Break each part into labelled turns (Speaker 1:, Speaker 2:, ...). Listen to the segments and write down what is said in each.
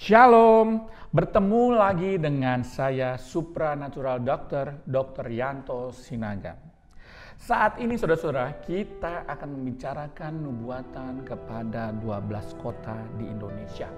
Speaker 1: Shalom, bertemu lagi dengan saya Supranatural Doctor, Dr. Yanto Sinaga. Saat ini saudara-saudara, kita akan membicarakan nubuatan kepada 12 kota di Indonesia.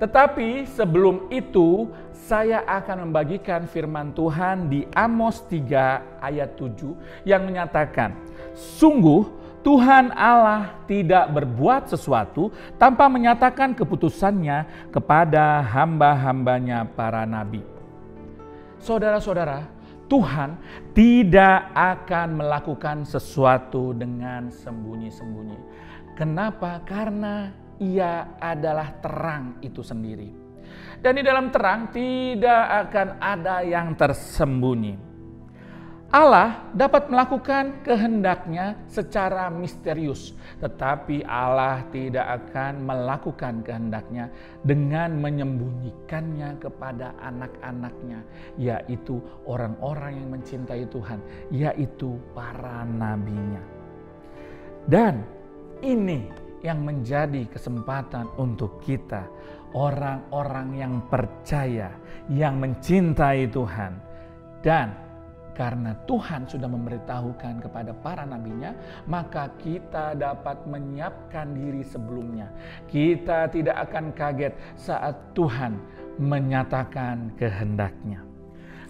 Speaker 1: Tetapi sebelum itu, saya akan membagikan firman Tuhan di Amos 3 ayat 7 yang menyatakan, "Sungguh Tuhan Allah tidak berbuat sesuatu tanpa menyatakan keputusannya kepada hamba-hambanya para nabi." Saudara-saudara, Tuhan tidak akan melakukan sesuatu dengan sembunyi-sembunyi. Kenapa? Karena Ia adalah terang itu sendiri. Dan di dalam terang tidak akan ada yang tersembunyi. Allah dapat melakukan kehendaknya secara misterius, tetapi Allah tidak akan melakukan kehendaknya dengan menyembunyikannya kepada anak-anaknya, yaitu orang-orang yang mencintai Tuhan, yaitu para nabinya. Dan ini yang menjadi kesempatan untuk kita, orang-orang yang percaya, yang mencintai Tuhan. Dan karena Tuhan sudah memberitahukan kepada para nabinya, maka kita dapat menyiapkan diri sebelumnya. Kita tidak akan kaget saat Tuhan menyatakan kehendaknya.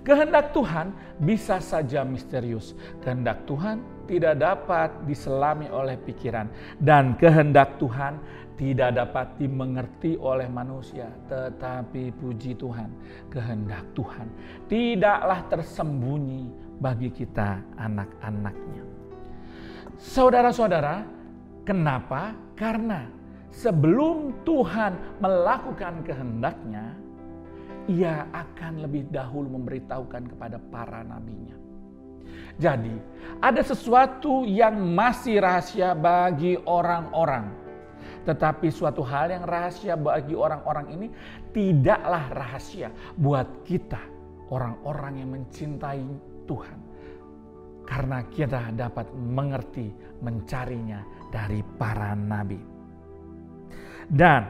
Speaker 1: Kehendak Tuhan bisa saja misterius. Kehendak Tuhan tidak dapat diselami oleh pikiran. Dan kehendak Tuhan tidak dapat dimengerti oleh manusia. Tetapi puji Tuhan, kehendak Tuhan tidaklah tersembunyi bagi kita anak-anaknya. Saudara-saudara, kenapa? Karena sebelum Tuhan melakukan kehendaknya, Ia akan lebih dahulu memberitahukan kepada para nabinya. Jadi, ada sesuatu yang masih rahasia bagi orang-orang. Tetapi suatu hal yang rahasia bagi orang-orang ini tidaklah rahasia buat kita, orang-orang yang mencintai Tuhan. Karena kita dapat mengerti, mencarinya dari para nabi. Dan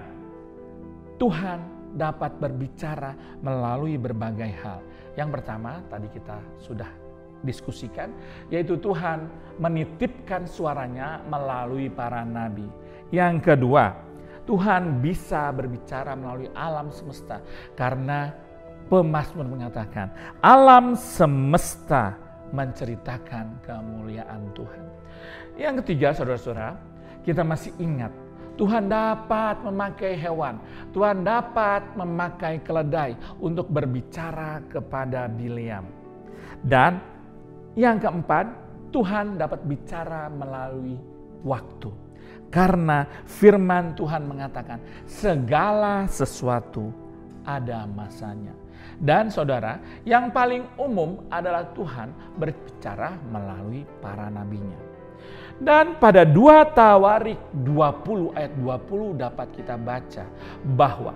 Speaker 1: Tuhan dapat berbicara melalui berbagai hal. Yang pertama, tadi kita sudah diskusikan, yaitu Tuhan menitipkan suaranya melalui para nabi. Yang kedua, Tuhan bisa berbicara melalui alam semesta, karena pemazmur mengatakan, alam semesta menceritakan kemuliaan Tuhan. Yang ketiga, saudara-saudara, kita masih ingat, Tuhan dapat memakai hewan, Tuhan dapat memakai keledai untuk berbicara kepada Bileam. Dan yang keempat, Tuhan dapat bicara melalui waktu. Karena firman Tuhan mengatakan segala sesuatu ada masanya. Dan saudara, yang paling umum adalah Tuhan berbicara melalui para nabinya. Dan pada 2 Tawarik 20 ayat 20 dapat kita baca bahwa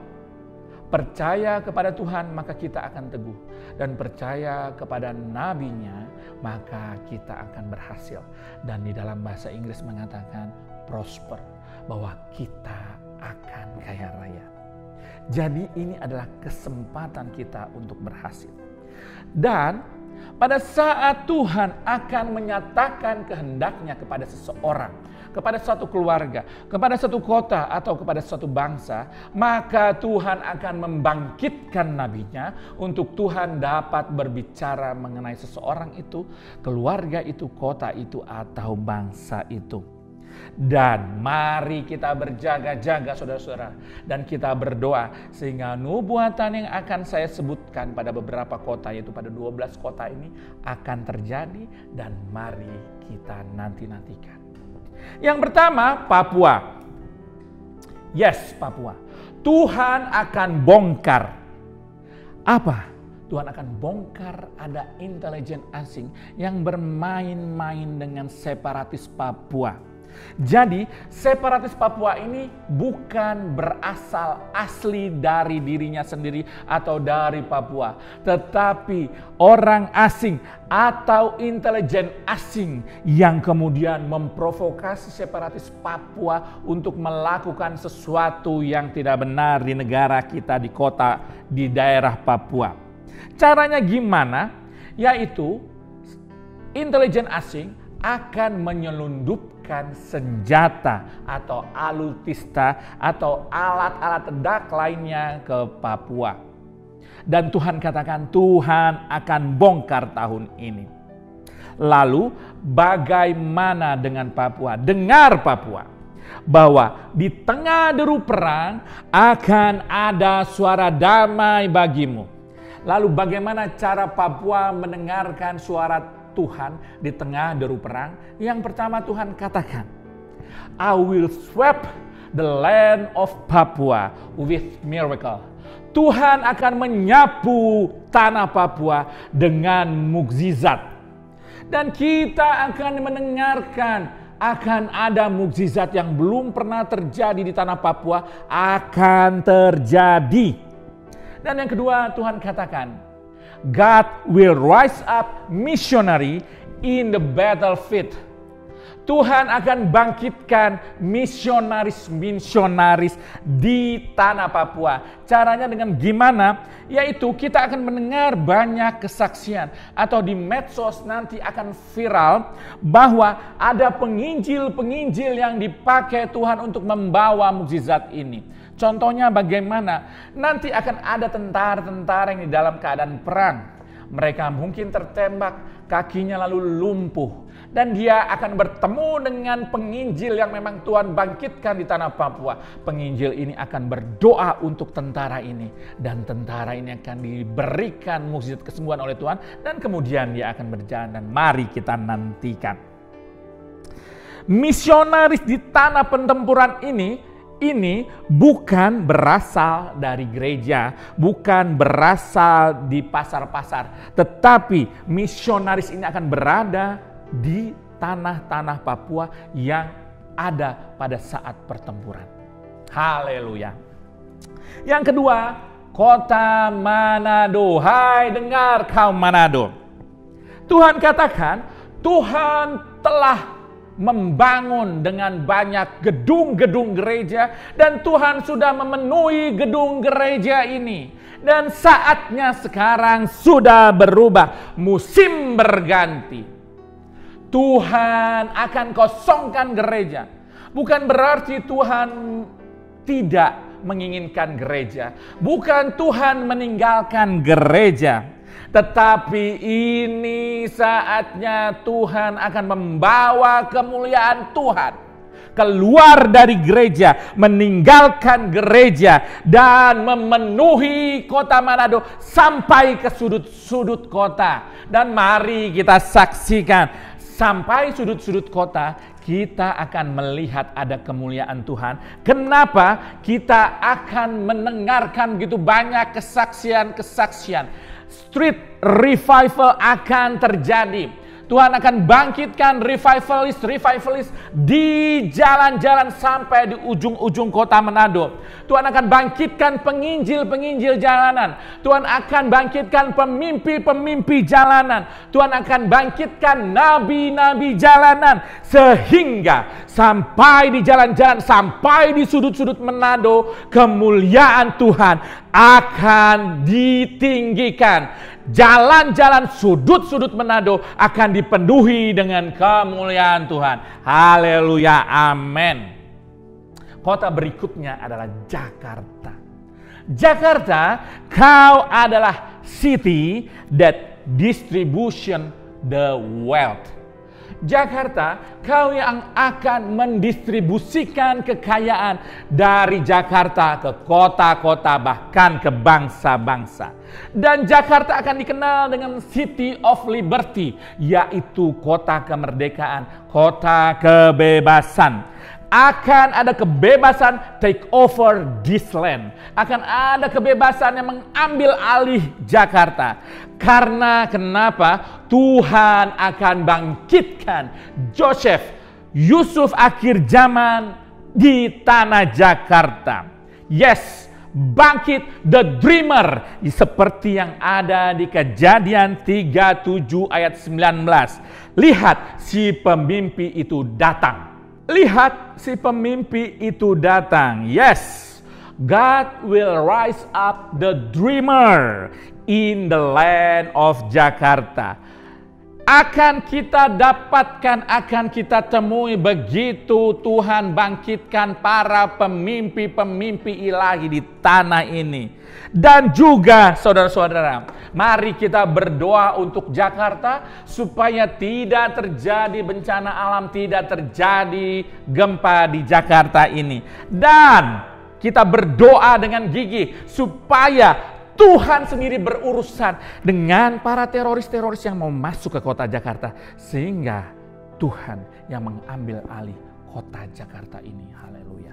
Speaker 1: percaya kepada Tuhan maka kita akan teguh, dan percaya kepada nabinya maka kita akan berhasil. Dan di dalam bahasa Inggris mengatakan prosper, bahwa kita akan kaya raya. Jadi ini adalah kesempatan kita untuk berhasil. Dan pada saat Tuhan akan menyatakan kehendaknya kepada seseorang, kepada satu keluarga, kepada satu kota, atau kepada satu bangsa, maka Tuhan akan membangkitkan nabinya untuk Tuhan dapat berbicara mengenai seseorang itu, keluarga itu, kota itu, atau bangsa itu. Dan mari kita berjaga-jaga saudara-saudara, dan kita berdoa sehingga nubuatan yang akan saya sebutkan pada beberapa kota, yaitu pada 12 kota ini akan terjadi, dan mari kita nanti-nantikan. Yang pertama, Papua. Yes, Papua. Tuhan akan bongkar. Apa? Tuhan akan bongkar ada intelijen asing yang bermain-main dengan separatis Papua. Jadi separatis Papua ini bukan berasal asli dari dirinya sendiri atau dari Papua, tetapi orang asing atau intelijen asing yang kemudian memprovokasi separatis Papua untuk melakukan sesuatu yang tidak benar di negara kita, di kota, di daerah Papua. Caranya gimana? Yaitu intelijen asing akan menyelundupkan senjata atau alutsista atau alat-alat ledak lainnya ke Papua. Dan Tuhan katakan Tuhan akan bongkar tahun ini. Lalu bagaimana dengan Papua? Dengar Papua, bahwa di tengah deru perang akan ada suara damai bagimu. Lalu bagaimana cara Papua mendengarkan suara Tuhan di tengah deru perang? Yang pertama Tuhan katakan, I will sweep the land of Papua with miracle. Tuhan akan menyapu tanah Papua dengan mukjizat. Dan kita akan mendengarkan akan ada mukjizat yang belum pernah terjadi di tanah Papua akan terjadi. Dan yang kedua Tuhan katakan, God will rise up missionary in the battlefield. Tuhan akan bangkitkan misionaris-misionaris di tanah Papua. Caranya dengan gimana? Yaitu kita akan mendengar banyak kesaksian atau di medsos nanti akan viral bahwa ada penginjil-penginjil yang dipakai Tuhan untuk membawa mukjizat ini. Contohnya bagaimana? Nanti akan ada tentara-tentara yang di dalam keadaan perang. Mereka mungkin tertembak, kakinya lalu lumpuh. Dan dia akan bertemu dengan penginjil yang memang Tuhan bangkitkan di tanah Papua. Penginjil ini akan berdoa untuk tentara ini. Dan tentara ini akan diberikan mukjizat kesembuhan oleh Tuhan. Dan kemudian dia akan berjalan dan mari kita nantikan. Misionaris di tanah pertempuran ini bukan berasal dari gereja, bukan berasal di pasar-pasar, tetapi misionaris ini akan berada di tanah-tanah Papua yang ada pada saat pertempuran. Haleluya. Yang kedua, kota Manado. Hai dengar kaum Manado. Tuhan katakan, Tuhan telah membangun dengan banyak gedung-gedung gereja dan Tuhan sudah memenuhi gedung gereja ini. Dan saatnya sekarang sudah berubah, musim berganti. Tuhan akan kosongkan gereja. Bukan berarti Tuhan tidak menginginkan gereja. Bukan Tuhan meninggalkan gereja. Tetapi ini saatnya Tuhan akan membawa kemuliaan Tuhan keluar dari gereja, meninggalkan gereja dan memenuhi kota Manado sampai ke sudut-sudut kota. Dan mari kita saksikan sampai sudut-sudut kota, kita akan melihat ada kemuliaan Tuhan. Kenapa? Kita akan mendengarkan begitu banyak kesaksian-kesaksian. Street revival akan terjadi. Tuhan akan bangkitkan revivalist di jalan-jalan sampai di ujung-ujung kota Manado. Tuhan akan bangkitkan penginjil-penginjil jalanan. Tuhan akan bangkitkan pemimpi-pemimpi jalanan. Tuhan akan bangkitkan nabi-nabi jalanan. Sehingga sampai di jalan-jalan, sampai di sudut-sudut Manado, kemuliaan Tuhan akan ditinggikan. Jalan-jalan sudut-sudut Manado akan dipenuhi dengan kemuliaan Tuhan. Haleluya, amin. Kota berikutnya adalah Jakarta. Jakarta, kau adalah city that distribution the wealth. Jakarta, kau yang akan mendistribusikan kekayaan dari Jakarta ke kota-kota bahkan ke bangsa-bangsa. Dan Jakarta akan dikenal dengan City of Liberty, yaitu kota kemerdekaan, kota kebebasan. Akan ada kebebasan take over this land. Akan ada kebebasan yang mengambil alih Jakarta. Karena kenapa? Tuhan akan bangkitkan Joseph Yusuf akhir zaman di tanah Jakarta. Yes, bangkit the dreamer seperti yang ada di Kejadian 37 ayat 19. Lihat si pemimpi itu datang. Lihat si pemimpi itu datang. Yes, God will rise up the dreamer in the land of Jakarta. Akan kita dapatkan, akan kita temui begitu Tuhan bangkitkan para pemimpi-pemimpi ilahi di tanah ini. Dan juga saudara-saudara, mari kita berdoa untuk Jakarta supaya tidak terjadi bencana alam, tidak terjadi gempa di Jakarta ini. Dan kita berdoa dengan gigih supaya Tuhan sendiri berurusan dengan para teroris-teroris yang mau masuk ke kota Jakarta. Sehingga Tuhan yang mengambil alih kota Jakarta ini. Haleluya.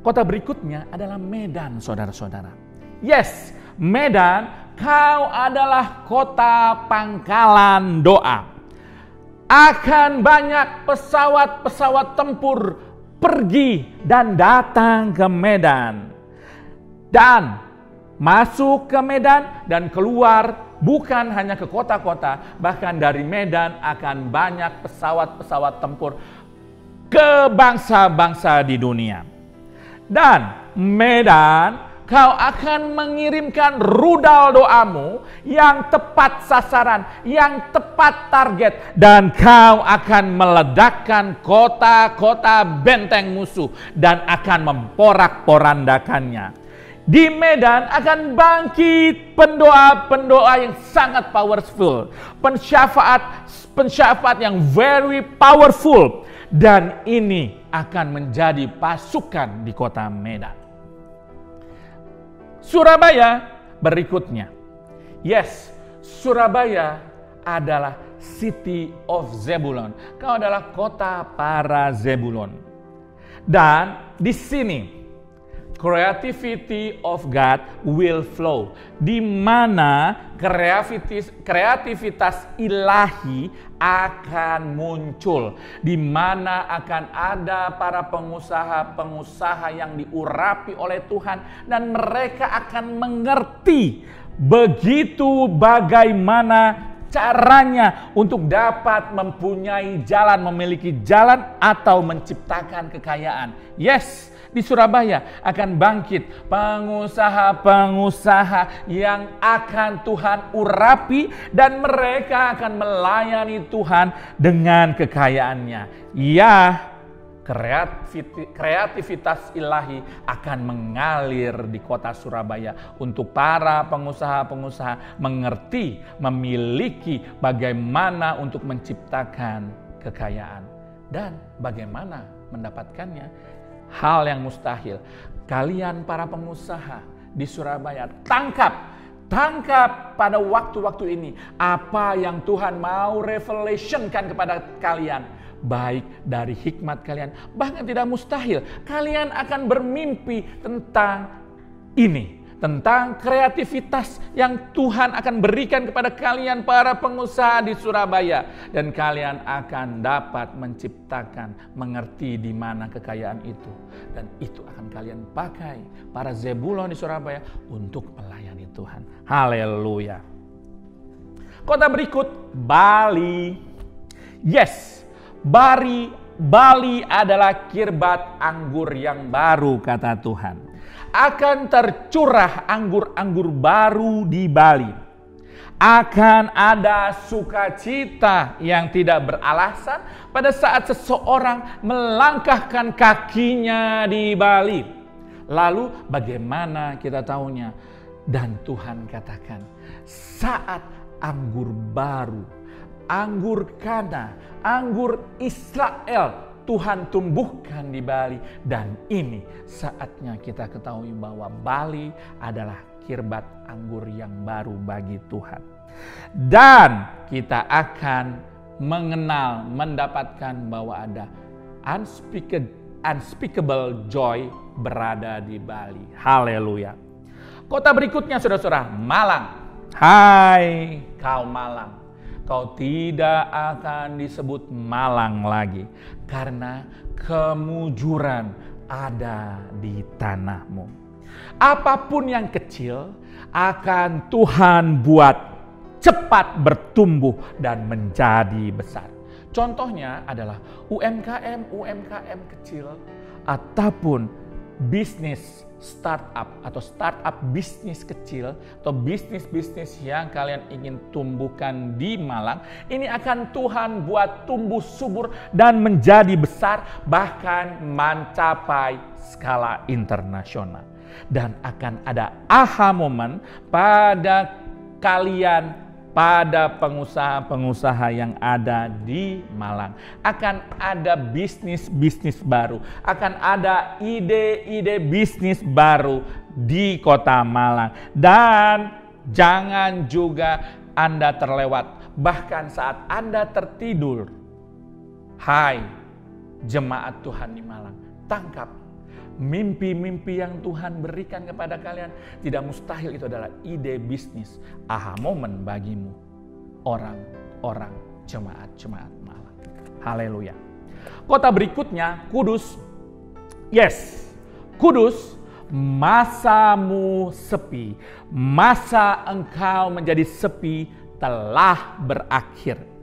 Speaker 1: Kota berikutnya adalah Medan, saudara-saudara. Yes, Medan, kau adalah kota pangkalan doa. Akan banyak pesawat-pesawat tempur pergi dan datang ke Medan. Dan masuk ke Medan dan keluar bukan hanya ke kota-kota, bahkan dari Medan akan banyak pesawat-pesawat tempur ke bangsa-bangsa di dunia. Dan Medan, kau akan mengirimkan rudal doamu yang tepat sasaran, yang tepat target. Dan kau akan meledakkan kota-kota benteng musuh dan akan memporak-porandakannya. Di Medan akan bangkit pendoa-pendoa yang sangat powerful. Pensyafaat yang very powerful. Dan ini akan menjadi pasukan di kota Medan. Surabaya berikutnya. Yes, Surabaya adalah city of Zebulon. Kau adalah kota para Zebulon. Dan di sini creativity of God will flow, di mana kreativitas ilahi akan muncul, di mana akan ada para pengusaha-pengusaha yang diurapi oleh Tuhan dan mereka akan mengerti begitu bagaimana caranya untuk dapat mempunyai jalan, memiliki jalan atau menciptakan kekayaan. Yes, di Surabaya akan bangkit pengusaha-pengusaha yang akan Tuhan urapi dan mereka akan melayani Tuhan dengan kekayaannya. Ya, kreativitas ilahi akan mengalir di kota Surabaya untuk para pengusaha-pengusaha mengerti, memiliki bagaimana untuk menciptakan kekayaan dan bagaimana mendapatkannya. Hal yang mustahil. Kalian para pengusaha di Surabaya, tangkap pada waktu-waktu ini apa yang Tuhan mau revelationkan kepada kalian. Baik dari hikmat kalian, bahkan tidak mustahil. Kalian akan bermimpi tentang ini. Tentang kreativitas yang Tuhan akan berikan kepada kalian para pengusaha di Surabaya. Dan kalian akan dapat menciptakan, mengerti di mana kekayaan itu. Dan itu akan kalian pakai, para Zebulon di Surabaya, untuk melayani Tuhan. Haleluya. Kota berikut, Bali. Yes, Bali adalah kirbat anggur yang baru, kata Tuhan. Akan tercurah anggur-anggur baru di Bali. Akan ada sukacita yang tidak beralasan pada saat seseorang melangkahkan kakinya di Bali. Lalu bagaimana kita tahunya? Dan Tuhan katakan, saat anggur baru, anggur Kana, anggur Israel Tuhan tumbuhkan di Bali. Dan ini saatnya kita ketahui bahwa Bali adalah kirbat anggur yang baru bagi Tuhan. Dan kita akan mengenal, mendapatkan bahwa ada unspeakable joy berada di Bali. Haleluya. Kota berikutnya saudara-saudara, Malang. Hai kau Malang. kau tidak akan disebut malang lagi, karena kemujuran ada di tanahmu. Apapun yang kecil akan Tuhan buat cepat bertumbuh dan menjadi besar. Contohnya adalah UMKM kecil ataupun bisnis startup atau startup bisnis kecil atau bisnis-bisnis yang kalian ingin tumbuhkan di Malang. Ini akan Tuhan buat tumbuh subur dan menjadi besar, bahkan mencapai skala internasional. Dan akan ada aha moment pada kalian, pada pengusaha-pengusaha yang ada di Malang. Akan ada bisnis-bisnis baru, akan ada ide-ide bisnis baru di kota Malang. Dan jangan juga Anda terlewat, bahkan saat Anda tertidur, hai jemaat Tuhan di Malang, tangkap mimpi-mimpi yang Tuhan berikan kepada kalian. Tidak mustahil itu adalah ide bisnis, aha momen bagimu, orang-orang jemaat-jemaat Malang. Haleluya. Kota berikutnya, Kudus. Yes, Kudus, masamu sepi, masa engkau menjadi sepi telah berakhir.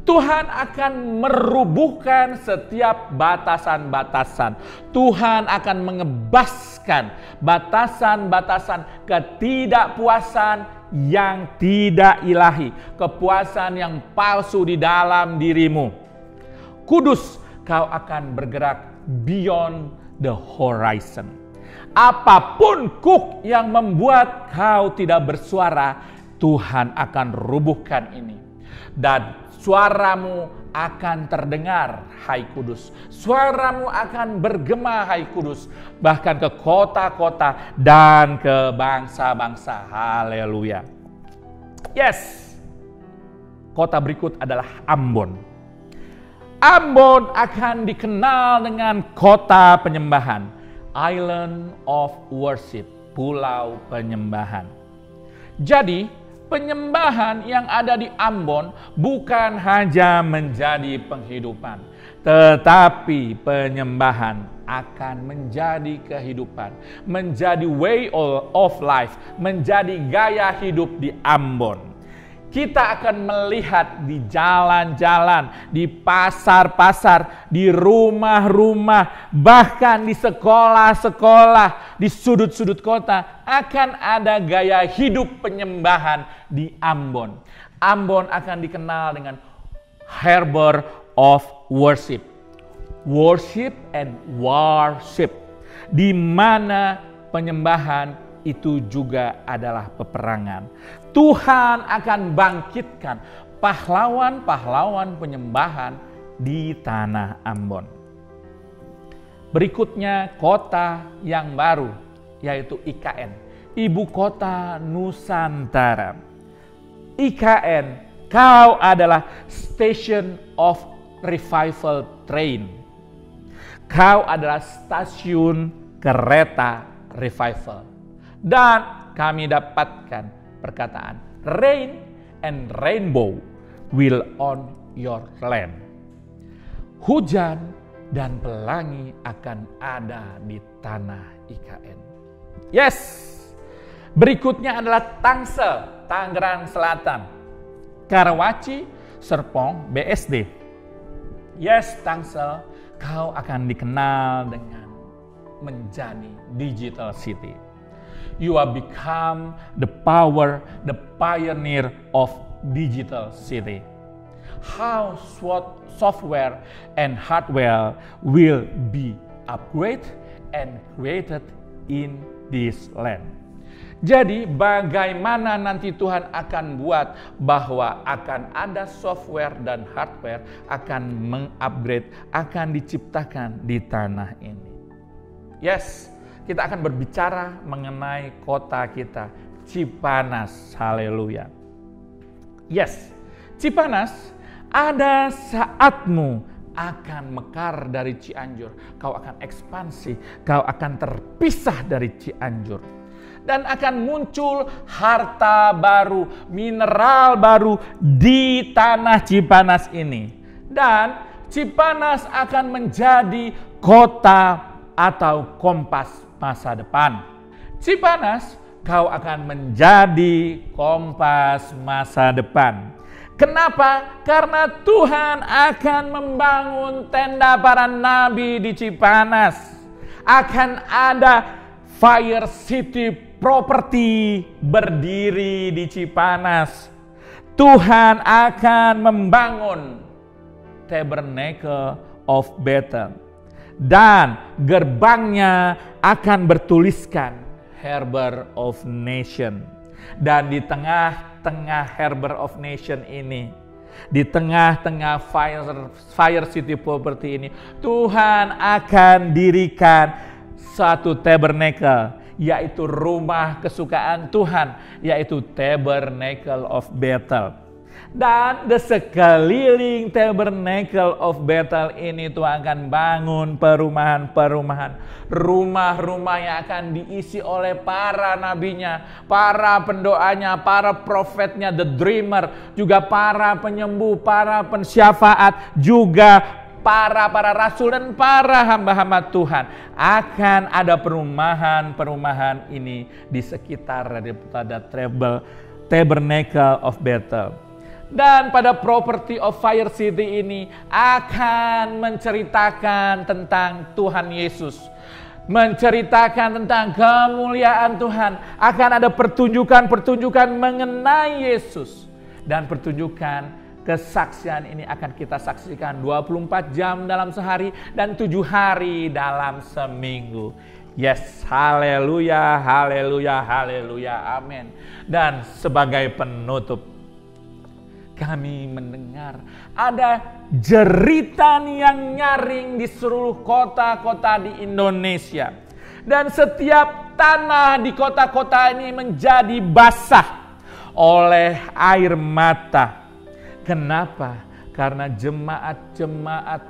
Speaker 1: Tuhan akan merubuhkan setiap batasan-batasan. Tuhan akan mengebaskan batasan-batasan ketidakpuasan yang tidak ilahi, kepuasan yang palsu di dalam dirimu. Kudus, kau akan bergerak beyond the horizon. Apapun kuk yang membuat kau tidak bersuara, Tuhan akan rubuhkan ini. Dan suaramu akan terdengar, hai Kudus. Suaramu akan bergema, hai Kudus. Bahkan ke kota-kota dan ke bangsa-bangsa. Haleluya. Yes. Kota berikut adalah Ambon. Ambon akan dikenal dengan kota penyembahan. Island of Worship. Pulau penyembahan. Jadi, penyembahan yang ada di Ambon bukan hanya menjadi penghidupan, tetapi penyembahan akan menjadi kehidupan, menjadi way of life, menjadi gaya hidup di Ambon. Kita akan melihat di jalan-jalan, di pasar-pasar, di rumah-rumah, bahkan di sekolah-sekolah, di sudut-sudut kota, akan ada gaya hidup penyembahan di Ambon. Ambon akan dikenal dengan Harbor of Worship. Worship and worship. Di mana penyembahan itu juga adalah peperangan. Tuhan akan bangkitkan pahlawan-pahlawan penyembahan di tanah Ambon. Berikutnya kota yang baru, yaitu IKN, Ibu Kota Nusantara. IKN, kau adalah Station of Revival Train. Kau adalah stasiun kereta revival. Dan kami dapatkan perkataan, rain and rainbow will on your land. Hujan dan pelangi akan ada di tanah IKN. Yes. Berikutnya adalah Tangsel, Tangerang Selatan. Karawaci, Serpong, BSD. Yes, Tangsel, kau akan dikenal dengan menjadi digital city. You have become the power, the pioneer of digital city. How software and hardware will be upgraded and created in this land. Jadi bagaimana nanti Tuhan akan buat bahwa akan ada software dan hardware akan mengupgrade, akan diciptakan di tanah ini. Yes. Kita akan berbicara mengenai kota kita, Cipanas. Haleluya. Yes, Cipanas, ada saatmu akan mekar dari Cianjur. Kau akan ekspansi, kau akan terpisah dari Cianjur. Dan akan muncul harta baru, mineral baru di tanah Cipanas ini. Dan Cipanas akan menjadi kota atau kompas masa depan. Cipanas, kau akan menjadi kompas masa depan. Kenapa? Karena Tuhan akan membangun tenda para nabi di Cipanas. Akan ada Fire City Property berdiri di Cipanas. Tuhan akan membangun Tabernacle of Bethel. Dan gerbangnya akan bertuliskan Harbor of Nation. Dan di tengah-tengah Harbor of Nation ini, di tengah-tengah Fire City Property ini, Tuhan akan dirikan satu tabernacle, yaitu rumah kesukaan Tuhan, yaitu Tabernacle of Bethel. Dan di sekeliling Tabernacle of Bethel ini Tuhan akan bangun perumahan-perumahan, rumah-rumah yang akan diisi oleh para nabinya, para pendoanya, para profetnya, the dreamer, juga para penyembuh, para pensyafaat, juga para rasul dan para hamba-hamba Tuhan. Akan ada perumahan-perumahan ini di sekitar daripada Tabernacle of Bethel. Dan pada property of Fire City ini akan menceritakan tentang Tuhan Yesus, menceritakan tentang kemuliaan Tuhan. Akan ada pertunjukan-pertunjukan mengenai Yesus. Dan pertunjukan kesaksian ini akan kita saksikan 24 jam dalam sehari dan 7 hari dalam seminggu. Yes, haleluya, haleluya, haleluya, amin. Dan sebagai penutup, kami mendengar ada jeritan yang nyaring di seluruh kota-kota di Indonesia. Dan setiap tanah di kota-kota ini menjadi basah oleh air mata. Kenapa? Karena jemaat-jemaat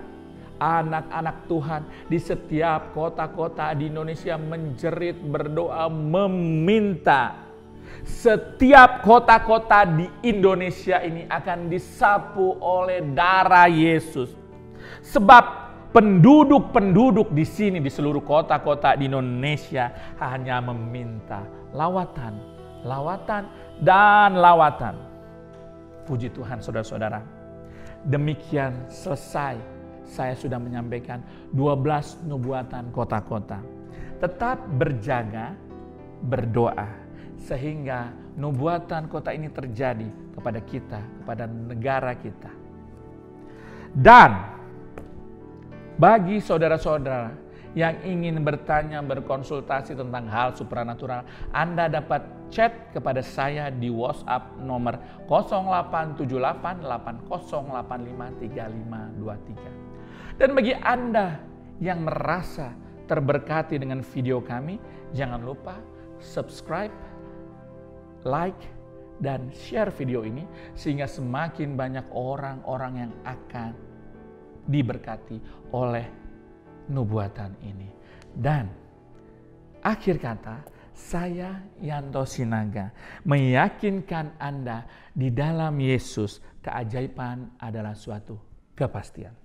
Speaker 1: anak-anak Tuhan di setiap kota-kota di Indonesia menjerit, berdoa, meminta. Setiap kota-kota di Indonesia ini akan disapu oleh darah Yesus. Sebab penduduk-penduduk di sini, di seluruh kota-kota di Indonesia hanya meminta lawatan, lawatan, dan lawatan. Puji Tuhan saudara-saudara. Demikian selesai. Saya sudah menyampaikan 12 nubuatan kota-kota. Tetap berjaga, berdoa, sehingga nubuatan kota ini terjadi kepada kita, kepada negara kita. Dan bagi saudara-saudara yang ingin bertanya, berkonsultasi tentang hal supranatural, Anda dapat chat kepada saya di WhatsApp nomor 087880853523. Dan bagi Anda yang merasa terberkati dengan video kami, jangan lupa subscribe, like, dan share video ini sehingga semakin banyak orang-orang yang akan diberkati oleh nubuatan ini. Dan akhir kata, saya Yanto Sinaga meyakinkan Anda di dalam Yesus keajaiban adalah suatu kepastian.